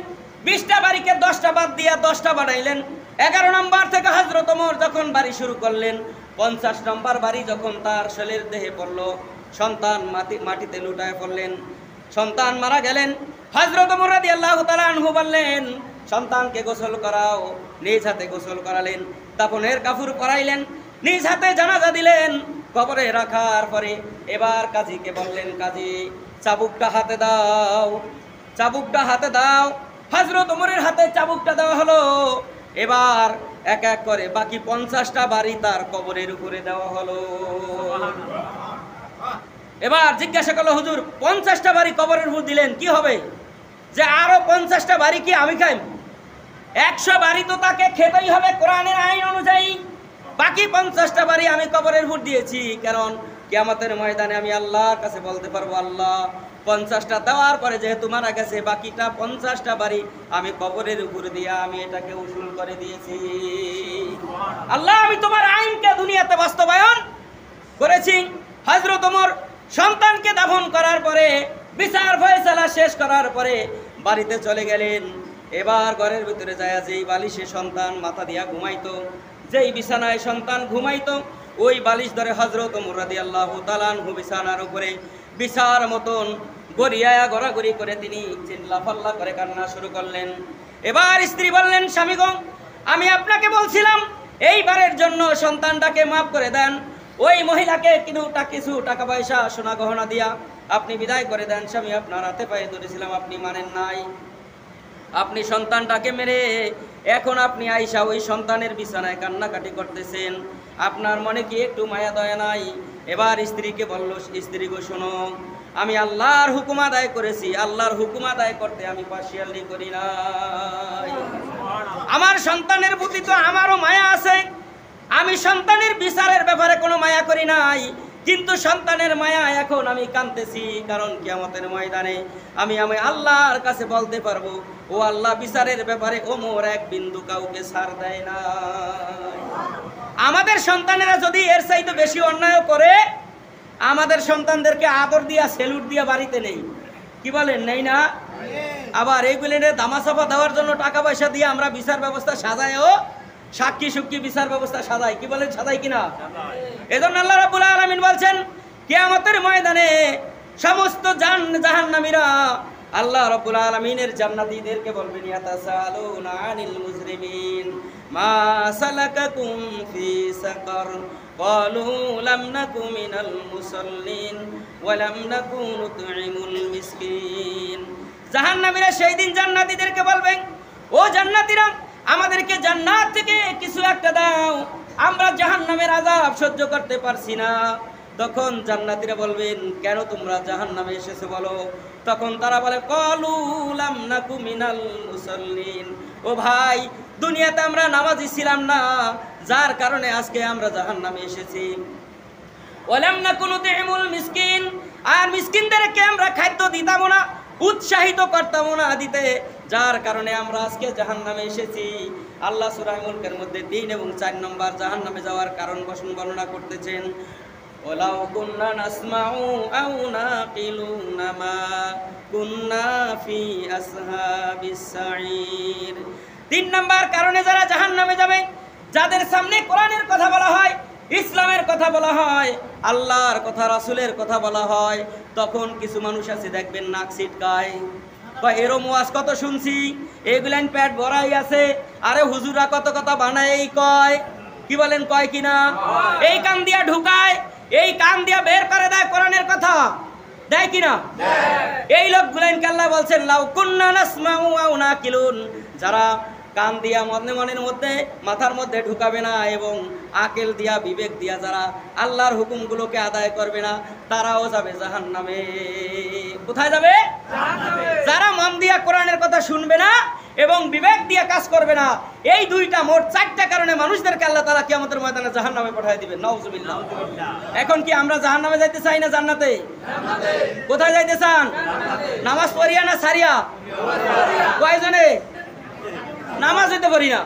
20টা বাড়িকে 10টা বাদ দিয়া 10টা বানাইলেন। 11 নম্বর থেকে হযরত ওমর যখন বাড়ি শুরু করলেন, 50 নম্বর বাড়ি যখন তার ছেলের দেহে পড়ল, সন্তান মাটিতে লুটায় পড়লেন, সন্তান মারা গেলেন। হযরত ওমর রাদিয়াল্লাহু তাআলা আনহু বললেন, সন্তানকে গোসল করাও। নিজ হাতে গোসল করালেন, দাফনের কাফন পরাইলেন, নিজ হাতে জানাজা দিলেন। কবরে রাখার পরে এবার কাজীকে বললেন, কাজী চাবুকটা হাতে দাও, চাবুকটা হাতে দাও। হযরত ওমরের হাতে চাবুকটা দেওয়া হলো। এবার এক এক করে বাকি 50টা বাড়ি তার কবরের উপরে দেওয়া হলো। এবার জিজ্ঞাসা করলো, হুজুর 50টা বাড়ি কবরের উপর দিলেন, কি হবে? যে আরো 50টা বাড়ি কি আমি খাইম? 100 বাড়ি তো তাকে খেতেই হবে কোরআনের আইন অনুযায়ী। বাকি 50টা বাড়ি আমি কবরের উপর দিয়েছি, কারণ কিয়ামতের ময়দানে আমি আল্লাহর কাছে বলতে পারবো, আল্লাহ 50টা দেওয়ার পরে যেহেতু মারা গেছে, বাকিটা 50টা বাড়ি আমি কবরের উপর দিয়া আমি এটাকে উসুল করে দিয়েছি। আল্লাহ, আমি তোমার আইনকে দুনিয়াতে বাস্তবায়ন করেছি। হযরত ওমর সন্তানকে দাফন করার পরে, বিচার ফয়সালা শেষ করার পরে বাড়িতে চলে গেলেন। এবার ঘরের ভিতরে যায়, যেই বালিশে সন্তান মাথা দিয়া ঘুমাইতো, যেই বিছানায় সন্তান ঘুমাইতো, ওই বালিশ ধরে হযরত ওমর রাদিয়াল্লাহু তাআলা আনহু বিছানার উপরে বিছার মতন গড়িয়া গড়াগড়ি করে তিনি চিল্লাফাল্লা করে কান্না শুরু করলেন। এবার স্ত্রী বললেন, স্বামী গো, আমি আপনাকে বলছিলাম এইবারের জন্য সন্তানটাকে মাফ করে দেন। ওই মহিলাকে কিছু টাকা পয়সা সোনা গহনা দিয়া আপনি বিদায় করে দেন। স্বামী, আপনার হাতে পায়ে ধরেছিলাম, আপনি মানেন নাই। আপনি সন্তানটাকে মেরে এখন আপনি আইসা ওই সন্তানের বিছানায় কান্নাকাটি করতেছেন, আপনার মনে কি একটু মায়া দয়া নাই? এবার স্ত্রীকে বলল, স্ত্রী গো শোনো, আমি আল্লাহর হুকুম আদায় করেছি, আল্লাহর হুকুম আদায় করতে আমি পার্সিয়ালি করি নাই। আমার সন্তানের প্রতি তো আমারও মায়া আছে, আমি সন্তানের বিচারের ব্যাপারে কোনো মায়া করি নাই, কিন্তু সন্তানের মায়া এখন আমি কাঁদতেছি, কারণ কিয়ামতের ময়দানে আমি আল্লাহর কাছে বলতে পারবো, ও আল্লাহ, বিচারের ব্যাপারে ওমর এক বিন্দু কাউকে ছাড় দেয় না। আমাদের সন্তানেরা যদি এর চাইতে বেশি অন্যায় করে, আমাদের সন্তানদেরকে আদর দিয়া সেলুট দিয়া বাড়িতে নেই, কি বলেন, নেই না? আবার এইগুলিনে দামাচাপা দেওয়ার জন্য টাকা পয়সা দিয়ে আমরা বিচার ব্যবস্থা সাজায়ও, সাক্ষী সুক্ষী বিচার ব্যবস্থা সাজাই, কি বলেন, সাজাই কিনা? এজন্য আল্লাহ রাব্বুল আলামিন বলছেন, কিয়ামতের ময়দানে সমস্ত জাহান্নামীরা আল্লাহ রাব্বুল আলামিনের জান্নাতীদেরকে বলবেন, ইয়াতাসালুনা আনিল মুজরিমিন মা সালাকাকুম ফি সাকার ক্বালু লাম নাকু মিনাল মুসাল্লিন ওয়া লাম নাকু নুতঈমুল মিসকিন। জাহান্নামীরা সেই দিন জান্নাতীদেরকে বলবেন, ও জান্নাতীরা, আমাদেরকে জান্নাত থেকে কিছু একটা দাও, আমরা জাহান্নামের আযাব সহ্য করতে পারছি না। তখন জান্নাতীরা বলবেন, কেন তোমরা জাহান্নামে এসেছো বলো? তখন তারা বলে, ক্বালু লাম নাকু মিনাল মুসাল্লিন, ও ভাই, দুনিয়াতে আমরা নামাজি ছিলাম না, যার কারণে আজকে আমরা জাহান্নামে এসেছি। ওয়া লাম নাকু নুতঈমুল মিসকিন, আর মিসকিনদেরকে আমরা খাদ্য দিতাম না, উৎসাহিত করতাম না দিতে, যার কারণে আমরা আজকে জাহান্নামে এসেছি। আল্লাহ সূরা মুলকের মধ্যে 3 এবং 4 নম্বর জাহান্নামে যাওয়ার কারণ বর্ণনা করতেছেন। ওয়ালাউ কুন্না নাসমাউ আও নাকিলুনা মা কুন্না ফি আসহাবিস সাঈর। 3 নম্বর কারণে যারা জাহান্নামে যাবে, যাদের সামনে কোরআনের কথা বলা হয়, ইসলামের কথা বলা হয়, আল্লাহর কথা, রাসূলের কথা বলা হয়, তখন কিছু মানুষ আছে দেখবেন নাক ছিটকায়, বা এরম ওয়াজ কত শুনছি, এগুলান পেট ভরাই আছে, আরে হুজুরা কত কথা বানায় এই কয়, কি বলেন, কয় কিনা? এই কান দিয়া ঢুকায়, এই কান দিয়া বের করে দেয় কোরআনের কথা। দেয় কিনা? এই লোকগুলাইনকে আল্লাহ বলছেন লাউ কুন্না নাসমাউ আও নাকিলুন, যারা কান দিয়া মনের মধ্যে মাথার মধ্যে ঢুকাবে না এবং আকেল দিয়া বিবেক দিয়া যারা আল্লাহর হুকুমগুলোকে আদায় করবে না, তারাও যাবে জাহান্নামে। কোথায় যাবে? যারা মন দিয়া কোরআনের কথা শুনবে না এবং বিবেক দিয়ে কাজ করবে না, এই দুইটা মোট 4টা কারণে মানুষদেরকে আল্লাহ তাআলা কিয়ামতের ময়দানে জাহান্নামে পাঠিয়ে দিবেন। নাউজুবিল্লাহ। এখন কি আমরা জাহান্নামে যাইতে চাই না জান্নাতে? কোথায় যাইতে চান? নামাজ পড়িয়া না সারিয়া? কয়জনে? নামাজ হইতে পারি না।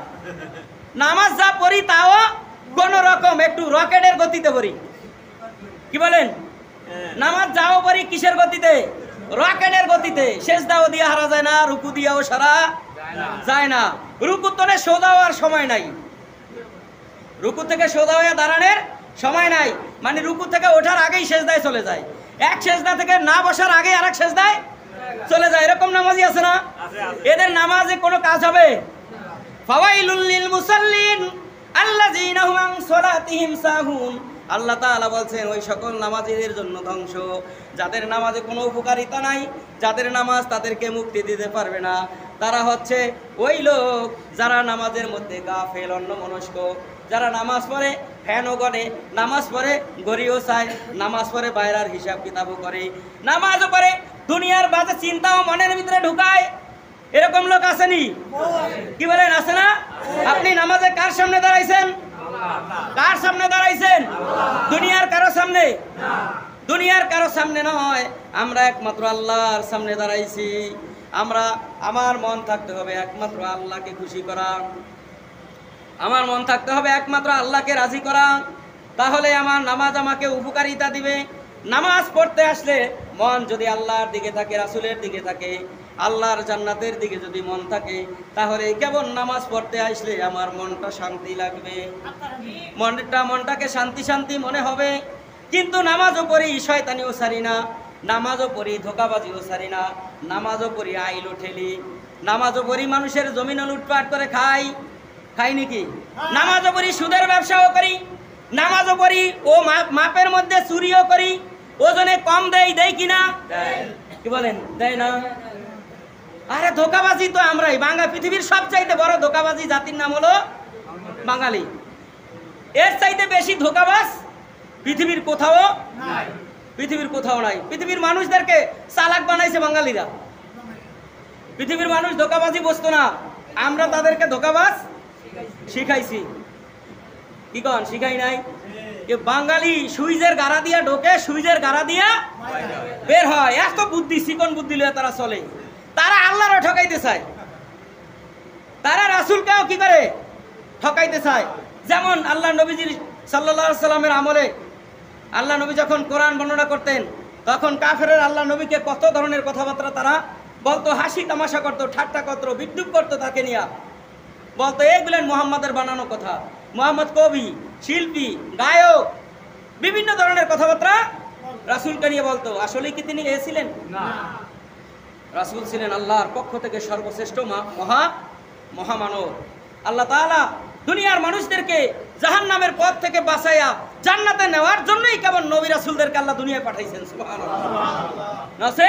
নামাজ যা পড়ি তাও কোন রকম একটু রকেটের গতিতে পড়ি। কি বলেন? নামাজ যাও পড়ি কিসের গতিতে? রকেটের গতিতে। সেজদাও দিয়া হারা যায় না, রুকু দিয়াও সারা যায় না। রুকু তলে সোজা হওয়ার সময় নাই, রুকু থেকে সোজা হয়ে দাঁড়ানোর সময় নাই, মানে রুকু থেকে ওঠার আগেই সেজদায় চলে যায়। এক সেজদা থেকে না বসার আগে আরেক সেজদায় চলে যায়। এরকম নামাজি আছে না? এদের নামাজে কোনো কাজ হবে? ফাওয়াইলুল লিল মুসাল্লিন আল্লাযীনা হুম আন সালাতিহিম সাহুন। আল্লাহ তাআলা বলছেন ওই সকল নামাজীদের জন্য ধ্বংস, যাদের নামাজে কোনো উপকারিতা নাই, যাদের নামাজ তাদেরকে মুক্তি দিতে পারবে না। তারা হচ্ছে ওই লোক যারা নামাজের মধ্যে গাফেল, অন্যমনস্ক, যারা নামাজ পড়ে ফ্যানও করে, নামাজ পড়ে ঘড়িও চায়, নামাজ পড়ে বাইরের হিসাব কিতাবও করে, নামাজও পড়ে দুনিয়ার বাজে চিন্তাও মনের ভিতরে ঢুকায়। এরকম লোক আসেনি? কি বলেন, আছে না? আপনি নামাজে কার সামনে দাঁড়াইছেন? কার সামনে দাঁড়াইছেন? দুনিয়ার কারো সামনে? দুনিয়ার কারো সামনে নয়, আমরা একমাত্র আল্লাহর সামনে দাঁড়াইছি। আমার মন থাকতে হবে একমাত্র আল্লাহকে খুশি করা, আমার মন থাকতে হবে একমাত্র আল্লাহকে রাজি করা, তাহলে আমার নামাজ আমাকে উপকারিতা দিবে। নামাজ পড়তে আসলে মন যদি আল্লাহর দিকে থাকে, রাসূলের দিকে থাকে, আল্লাহর জান্নাতের দিকে যদি মন থাকে, তাহলে কেবল নামাজ পড়তে আসলে আমার মনটা শান্তি লাগবে, মনটাকে শান্তি শান্তি মনে হবে। কিন্তু নামাজও পড়ি শয়তানিও ছাড়ি না, নামাজও পড়ি ধোঁকাবাজিও ছাড়ি না, নামাজও পড়ি আইলো ঠেলি, নামাজও পড়ি মানুষের জমিন লুটপাট করে খাই নাকি, নামাজও পড়ি সুদের ব্যবসাও করি, নামাজও পড়ি ও মাপের মধ্যে চুরিও করি, ওজনে কম দেয় কিনা? কি বলেন, দেয় না? আরে ধোঁকাবাজি তো আমরাই। পৃথিবীর সবচাইতে বড় ধোঁকাবাজি জাতির নাম হলো বাঙালি। এর চাইতে বেশি ধোঁকাবাজ পৃথিবীর কোথাও নাই, পৃথিবীর কোথাও নাই। পৃথিবীর মানুষদেরকে চালাক বানাইছে বাঙালিরা। পৃথিবীর মানুষ ধোঁকাবাজি বসতো না, আমরা তাদেরকে ধোঁকাবাজ শিখাইছি। কি কন, শিখাই নাই? বাঙালি সুইজের গাড়া দিয়া ঢোকে, সুইজের গাড়া দিয়া বের হয়। এত বুদ্ধি, চিকন বুদ্ধি লয়ে তারা চলে। তারা আল্লাহরও ঠকাইতে চায়, তারা রাসূলকেও কি করে ঠকাইতে চায়। যেমন আল্লাহ নবীজির সাল্লাল্লাহু আলাইহি সাল্লামের আমলে আল্লাহ নবী যখন কোরআন বর্ণনা করতেন, তখন কাফেরের আল্লাহ নবীকে কত ধরনের কথাবার্তা তারা বলতো, হাসি তামাশা করতো, ঠাট্টা করতো, বিদ্রুপ করতো, তাকে নিয়ে বলতো এগুলেন মুহাম্মাদের বানানো কথা, মুহাম্মদ কবি, শিল্পী, গায়ক, বিভিন্ন ধরনের কথাবার্তা রাসূলকে নিয়ে বলতো। আসলে কি তিনি এসেছিলেন? না, রাসূল ছিলেন আল্লাহর পক্ষ থেকে সর্বশ্রেষ্ঠ মহামানব। আল্লাহ তাআলা দুনিয়ার মানুষদেরকে জাহান্নামের পথ থেকে বাঁচাইয়া জান্নাতে নেওয়ার জন্যই কেবল নবী রাসূলদেরকে আল্লাহ দুনিয়ায় পাঠাইছেন। সুবহানাল্লাহ। নসে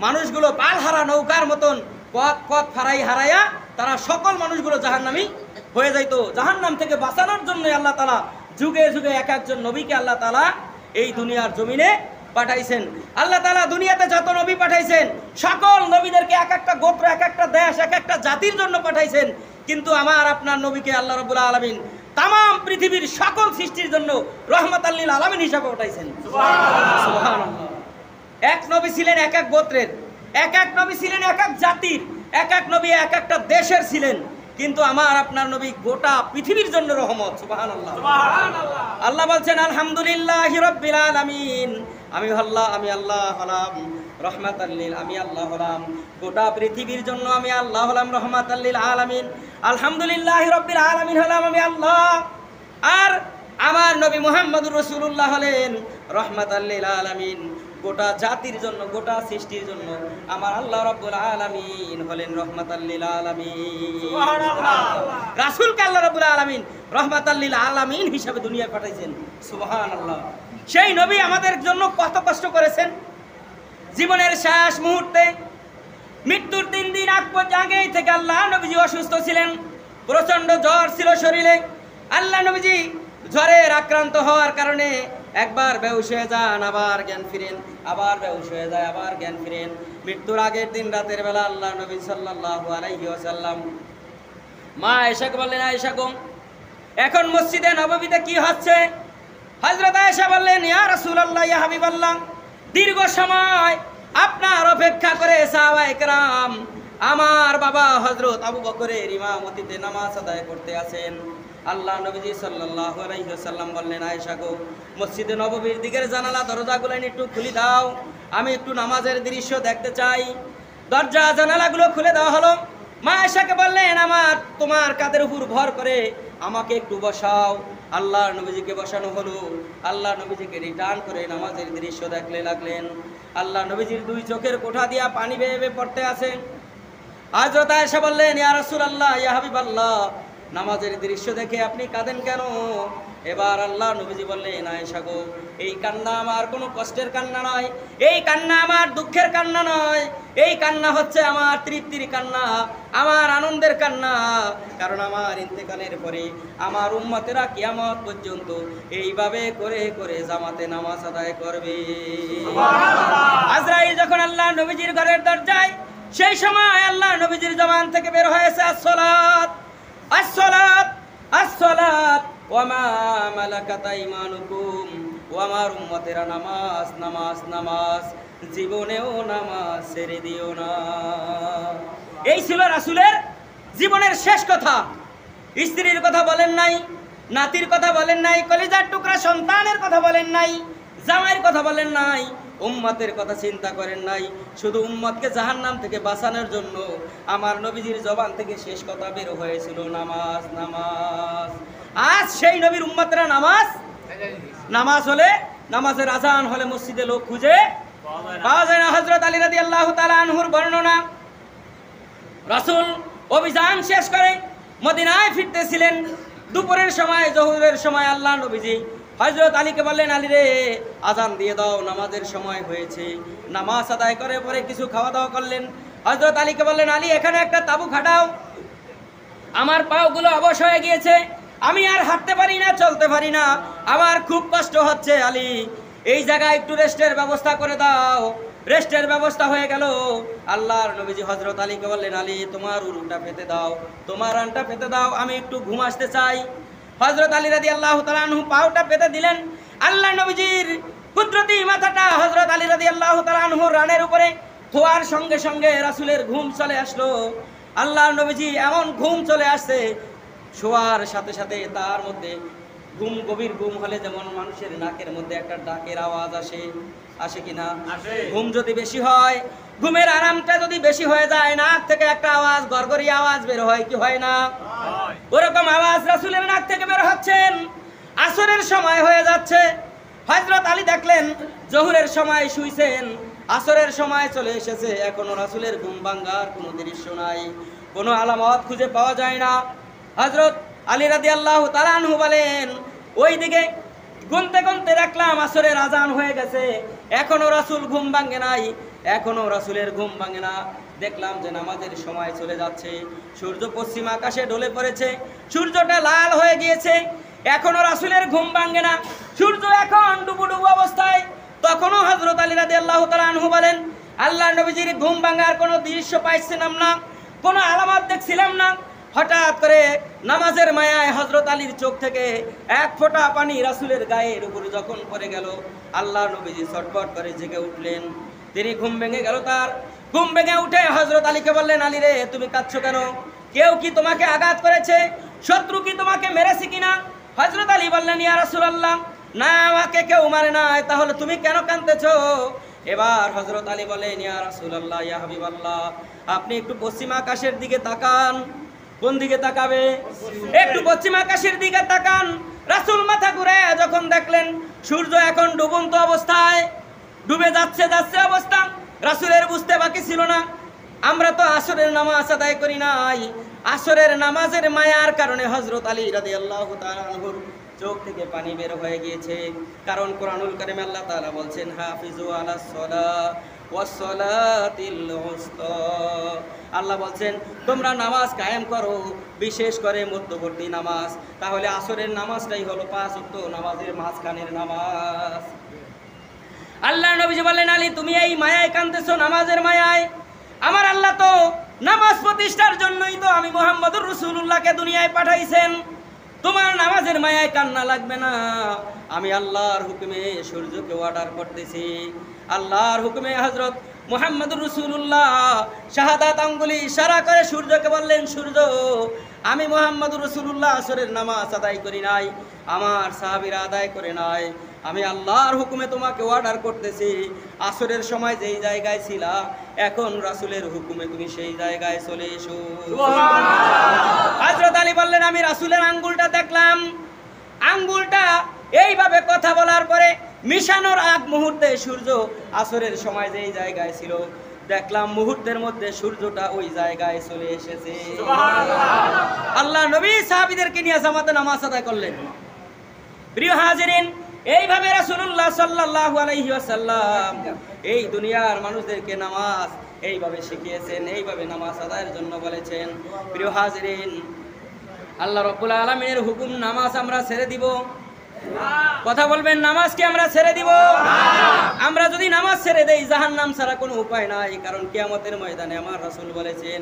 মানুষগুলো পালহারা নৌকার মতন পথ হারাইয়া তারা সকল মানুষগুলো জাহান্নামী হয়ে যাইতো। জাহান্নাম থেকে বাঁচানোর জন্য আল্লাহ তাআলা যুগে যুগে এক একজন নবীকে আল্লাহ তাআলা এই দুনিয়ার জমিনে পাঠাইছেন। আল্লাহ তাআলা দুনিয়াতে যত নবী পাঠাইছেন, সকল নবীদেরকে এক একটা গোত্র, এক একটা দেশ, এক একটা জাতির জন্য পাঠাইছেন। কিন্তু আমার আপনার নবীকে আল্লাহ রাব্বুল আলামিন তাম পৃথিবীর সকল সৃষ্টির জন্য রহমাতাল লিল আলামিন হিসাবে পাঠাইছেন। সুবহানাল্লাহ। এক নবী ছিলেন এক এক গোত্রের, এক এক নবী ছিলেন এক এক জাতির, এক এক নবী এক একটা দেশের ছিলেন। কিন্তু আমার আপনার নবী গোটা পৃথিবীর জন্য রহমত। সুবহানাল্লাহ। আল্লাহ বলছেন আলহামদুলিল্লাহি রাব্বিল আলামিন। আমি আল্লাহ হলাম রহমাতাল লিল, আমি আল্লাহ হলাম গোটা পৃথিবীর জন্য, আমি আল্লাহ হলাম রহমাতাল লিল আলামিন। আলহামদুলিল্লাহি রাব্বিল আলামিন হলাম আমি আল্লাহ, আর আমার নবী মুহাম্মদুর রাসূলুল্লাহ হলেন রহমাতাল লিল আলামিন। গোটা জাতির জন্য, গোটা সৃষ্টির জন্য আমার আল্লাহ রাব্বুল আলামিন হলেন রহমাতাল লিল আলামিন। সুবহানাল্লাহ। রাসূলকে আল্লাহ রাব্বুল আলামিন রহমাতাল লিল আলামিন হিসাবে দুনিয়ায় পাঠাইছেন। সুবহানাল্লাহ। সেই নবী আমাদের জন্য কত কষ্ট করেছেন, জীবনের শেষ মুহূর্তে মৃত্যুর 3 দিন আগেই থেকে আল্লাহ নবীজি অসুস্থ ছিলেন, প্রচন্ড জ্বর ছিল শরীরে। আল্লাহ নবীজি জ্বরের আক্রান্ত হওয়ার কারণে একবার বেহুশ হয়ে যান, আবার জ্ঞান ফিরেন, আবার বেহুশ হয়ে যায়, আবার জ্ঞান ফিরেন। মৃত্যুর আগের দিন রাতের বেলা আল্লাহ নবী সাল্লাল্লাহু আলাইহি ওয়াসাল্লাম মা আয়েশাকে বললেন, আয়েশা গো, এখন মসজিদে নববীতে কি হচ্ছে? হযরত আয়েশা বললেন, ইয়া রাসূলুল্লাহ, ইয়া হাবিবাল্লাহ, দীর্ঘ সময় আপনার অপেক্ষা করে সাহাবায়ে কেরাম আমার বাবা হযরত আবু বকরের ইমামতিতে নামাজ আদায় করতে আছেন। আল্লাহ নবীজি সাল্লাল্লাহু আলাইহি ওয়াসাল্লাম বললেন, আয়েশা গো, মসজিদে নববীর দিকের জানালা দরজাগুলো একটু খুলে দাও, আমি একটু নামাজের দৃশ্য দেখতে চাই। দরজা জানালাগুলো খুলে দেওয়া হলো। মা আয়েশাকে বললেন, তোমার কাঁধের উপর ভর করে আমাকে একটু বসাও। আল্লাহ নবীজিকে বসানো হলো। আল্লাহ নবীজিকে রিটার্ন করে নামাজের দৃশ্য দেখতে লাগলেন। আল্লাহ নবীজির 2 চোখের কোঠা দিয়া পানি বেয়ে বেয়ে পড়তে আছে। হযরত আয়েশা বললেন, ইয়া রাসূলুল্লাহ, ইয়া হাবিবাল্লাহ, নামাজের দৃশ্য দেখে আপনি কাঁদেন কেন? এবার আল্লাহ নবীজি বললেন, আয়েশা গো, এই কান্না আমার কোনো কষ্টের কান্না নয়, এই কান্না আমার দুঃখের কান্না নয়, এই কান্না হচ্ছে আমার তৃপ্তির কান্না, আমার আনন্দের কান্না। কারণ আমার ইন্তেকালের পরে আমার উম্মতেরা কিয়ামত পর্যন্ত এইভাবে করে করে জামাতে নামাজ আদায় করবে। আজরাইল যখন আল্লাহ নবীজির ঘরের দরজায়, সেই সময় আল্লাহ নবীজির জবান থেকে বের হয়েছে আসসালাত, আসসালাত, আসসালাত ওয়া মা মালাকাত আইমানুকুম, ও আমার উম্মতেরা নামাজ, নামাজ, নামাজ, জীবনেও নামাজ ছেড়ে দিও না। এই ছিল রাসূলের জীবনের শেষ কথা। স্ত্রীর কথা বলেন নাই, নাতির কথা বলেন নাই, কলিজার টুকরা সন্তানের কথা বলেন নাই, জামাইয়ের কথা বলেন নাই, উম্মতের কথা চিন্তা করেন নাই। শুধু উম্মতকে জাহান্নাম থেকে বাঁচানোর জন্য আমার নবীজির জবান থেকে শেষ কথা বের হয়েছিল নামাজ, নামাজ। আজ সেই নবীর উম্মতরা নামাজ, নামাজ হলে, নামাজের আজান হলে মসজিদে লোক খুঁজে পাওয়া যায় না। হযরত আলী রাদিয়াল্লাহু তাআলা আনহুর বর্ণনা, রাসূল অভিযান শেষ করে মদিনায় ফিরতেছিলেন। দুপুরের সময়, জোহরের সময় আল্লাহ নবীজি হযরত আলীকে বললেন, আলী রে, আজান দিয়ে দাও, নামাজের সময় হয়েছে। নামাজ আদায় করে পরে কিছু খাওয়া দাওয়া করলেন। হযরত আলীকে বললেন, আলী, এখানে একটা তাবু খাটাও, আমার পাগুলো অবশ হয়ে গিয়েছে, আমি আর হাঁটতে পারি না, চলতে পারি না, আমার খুব কষ্ট হচ্ছে। আলী, এই জায়গায় একটু রেস্টের ব্যবস্থা করে দাও। রেস্টের ব্যবস্থা হয়ে গেল। আল্লাহর নবীজি হযরত আলীকে বললেন, আলী, তোমার উরুটা পেতে দাও, তোমার রানটা পেতে দাও, আমি একটু ঘুম আসতে চাই। হযরত আলী রাদিয়াল্লাহু তাআলা আনহু পাউটা পেতে দিলেন। আল্লাহ নবীজির কুদরতি মাথাটা হযরত আলী রাদিয়াল্লাহু তাআলা আনহুর রানের উপরে ধোয়ার সঙ্গে সঙ্গে রাসূলের ঘুম চলে আসলো। আল্লাহ নবীজি এমন ঘুম চলে আসছে, শোয়ার সাথে সাথে তার মধ্যে ঘুম, গভীর ঘুম হলে যেমন মানুষের নাকের মধ্যে একটা ডাকের আওয়াজ আসে, আসে কিনা? ঘুম যদি বেশি হয়, ঘুমের আরামটা যদি বেশি হয়ে যায়, নাক থেকে একটা আওয়াজ, গড়গড়ি আওয়াজ বের হয় কি হয় না? ওরকম আওয়াজ রাসূলের নাক থেকে বের হচ্ছেন। আসরের সময় হয়ে যাচ্ছে। হযরত আলী দেখলেন জোহরের সময় শুইছেন, আসরের সময় চলে এসেছে, এখনো রাসূলের ঘুম ভাঙার কোনো দৃশ্য নাই, কোনো আলামত খুঁজে পাওয়া যায় না। হযরত আলী রাদিয়াল্লাহু তাআলা আনহু বলেন, ওইদিকে গুনতে গুনতে দেখলাম আসরের আজান হয়ে গেছে, এখনো রাসূল ঘুম ভাঙে নাই, এখনো রাসূলের ঘুম ভাঙে না। দেখলাম যে নামাজের সময় চলে যাচ্ছে, সূর্য পশ্চিম আকাশে ঢলে পড়েছে, সূর্যটা লাল হয়ে গিয়েছে, এখনো রাসূলের ঘুম ভাঙে না, সূর্য এখন ডুবু ডুবু অবস্থায়। তখনও হযরত আলী রাদিয়াল্লাহু তাআলা আনহু বলেন, আল্লাহ নবীজির ঘুম ভাঙার কোনো দৃশ্য পাইছিলাম না, কোনো আলামত দেখছিলাম না। হঠাৎ করে নামাজের মায়ায় হযরত আলীর চোখ থেকে এক ফোঁটা পানি রাসূলের গায়ের উপর যখন পড়ে গেল, আল্লাহ নবীজি ছটফট করে জেগে উঠলেন। তিনি ঘুম ভেঙে গেল তার। ঘুম ভেঙে উঠে হযরত আলীকে বললেন, আলী রে, তুমি কাঁদছো কেন? কেউ কি তোমাকে আঘাত করেছে? শত্রু কি তোমাকে মেরেছে কিনা? হযরত আলী বললেন, ইয়া রাসূলুল্লাহ, না, আমাকে কেউ মারে নাই, তাহলে তুমি কেন কাঁদতেছো? এবার হযরত আলী বলেন, ইয়া রাসূলুল্লাহ, ইয়া হাবিবাল্লাহ, আপনি একটু পশ্চিম আকাশের দিকে তাকান। কোন দিকে তাকাবে? একটু পশ্চিম আকাশের দিকে তাকান। রাসূল মাথা ঘুরে যখন দেখলেন সূর্য এখন ডুবন্ত অবস্থায়, ডুবে যাচ্ছে যাচ্ছে অবস্থা, রাসূলের বুঝতে বাকি ছিল না, আমরা তো আসরের নামাজ আদায় করি নাই। আসরের নামাজের মায়ার কারণে হযরত আলী রাদিয়াল্লাহু তাআলা আনহুর চোখ থেকে পানি বের হয়ে গিয়েছে। কারণ কোরআনুল কারীমে আল্লাহ তাআলা বলছেন, হাফিজু আলাস সালাহ ওয়াসসালাতিল উসতা। আল্লাহ বলছেন তোমরা নামাজ কায়েম করো, বিশেষ করে মধ্যবর্তী নামাজ। তাহলে আসরের নামাজটাই হলো 5 ওয়াক্ত নামাজের মাঝখানের নামাজ। আল্লাহ নবীজি বললেন, আলী তুমি এই মায়ায় কাঁদতেছো, নামাজের মায়ায়। আমার আল্লাহ তো নামাজ প্রতিষ্ঠার জন্যই তো আমি মুহাম্মদুর রাসূলুল্লাহকে দুনিয়ায় পাঠাইছেন। তোমার নামাজের মায়ায় কান্না লাগবে না। আমি আল্লাহর হুকুমে সূর্যকে অর্ডার করতেছি। আল্লাহর হুকুমে হযরত মুহাম্মদুর রাসূলুল্লাহ শাহাদাত আঙ্গুলি ইশারা করে সূর্যকে বললেন, সূর্য আমি মুহাম্মদুর রাসূলুল্লাহ আসরের নামাজ আদায় করি নাই, আমার সাহাবীরা আদায় করে নাই। আমি আল্লাহর হুকুমে তোমাকে অর্ডার করতেছি, আসরের সময় যেই জায়গায় ছিলা এখন রাসূলের হুকুমে তুমি সেই জায়গায় চলে এসো। হযরত আলী বললেন, আমি রাসূলের আঙ্গুলটা দেখলাম। আঙ্গুলটা এইভাবে কথা বলার পরে মিশানোর আগ মুহূর্তে সূর্য আসরের সময় যেই জায়গায় ছিল দেখলাম মুহূর্তের মধ্যে সূর্যটা ওই জায়গায় চলে এসেছে। আল্লাহ নবী সাহাবীদেরকে নিয়ে জামাতে নামাজ আদায় করলেন। প্রিয় হাজিরিন, এইভাবে রাসূলুল্লাহ সাল্লাল্লাহু আলাইহি ওয়াসাল্লাম এই দুনিয়ার মানুষদেরকে নামাজ এইভাবে শিখিয়েছেন, এইভাবে নামাজ আদায়ের জন্য বলেছেন। প্রিয় হাজিরিন, আল্লাহ রাব্বুল আলামিনের হুকুম নামাজ আমরা ছেড়ে দিব? কথা বলবেন, নামাজ কি আমরা ছেড়ে দিব? আমরা যদি নামাজ ছেড়ে দেই জাহান্নাম ছাড়া কোনো উপায় নাই। কারণ কিয়ামতের ময়দানে আমার রাসূল বলেছেন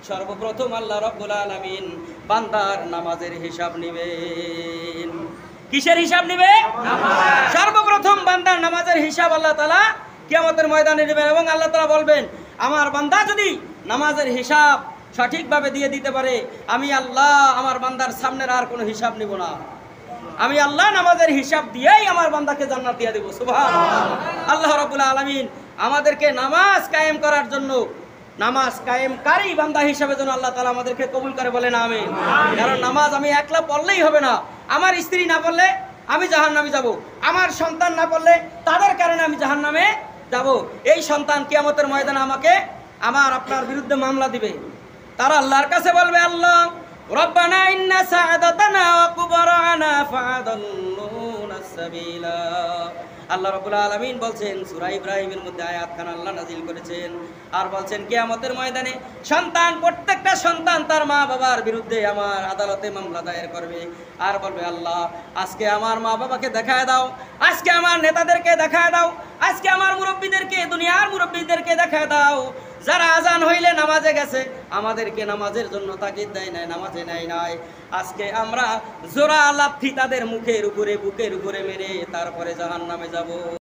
সর্বপ্রথম আল্লাহ রাব্বুল আলামিন বান্দার নামাজের হিসাব নেবেন। কিসের হিসাব নেবে? সর্বপ্রথম বান্দার নামাজের হিসাব আল্লাহ তাআলা কিয়ামতের ময়দানে নেবেন। এবং আল্লাহ তাআলা বলবেন, আমার বান্দা যদি নামাজের হিসাব সঠিকভাবে দিয়ে দিতে পারে আমি আল্লাহ আমার বান্দার সামনের আর কোনো হিসাব নিব না। আমি আল্লাহ নামাজের হিসাব দিয়েই আমার বান্দাকে জান্নাত দিয়ে দেব। সুবহানাল্লাহ। আল্লাহ রাব্বুল আলামিন আমাদেরকে নামাজ কায়েম করার জন্য, নামাজ কায়েমকারী বান্দা হিসাবে যেন আল্লাহ তাআলা আমাদেরকে কবুল করে, বলেন আমিন। কারণ নামাজ আমি একলা পড়লেই হবে না। আমার স্ত্রী না পড়লে আমি জাহান্নামে যাব, আমার সন্তান না পড়লে তাদের কারণে আমি জাহান্নামে যাব। এই সন্তান কিয়ামতের ময়দানে আমাকে আমার আপনার বিরুদ্ধে মামলা দিবে। তারা আল্লাহর কাছে বলবে, আল্লাহ রব্বানা ইন্না সাআদাতানা ওয়া কুবরানা ফাআদাল্লুনা সাবিলা। আল্লাহ রাব্বুল আলামিন বলছেন সূরা ইব্রাহিমের মধ্যে আয়াতখানা আল্লাহ নাযিল করেছেন আর বলছেন কিয়ামতের ময়দানে সন্তান, প্রত্যেকটা সন্তান তার মা বাবার বিরুদ্ধে আমার আদালতে মামলা দায়ের করবে আর বলবে, আল্লাহ আজকে আমার মা বাবাকে দেখায় দাও, আজকে আমার নেতাদেরকে দেখায় দাও, আজকে আমার মুরব্বীদেরকে, দুনিয়ার মুরব্বীদেরকে দেখায় দাও যারা আজান হইলে নামাজে গেছে, আমাদেরকে নামাজের জন্য তাগিদ দেয় নাই, নামাজে নেয় নাই। আজকে আমরা জোড়া লাথি তাদের মুখের উপরে, বুকের উপরে মেরে তারপরে জাহান্নামে যাব।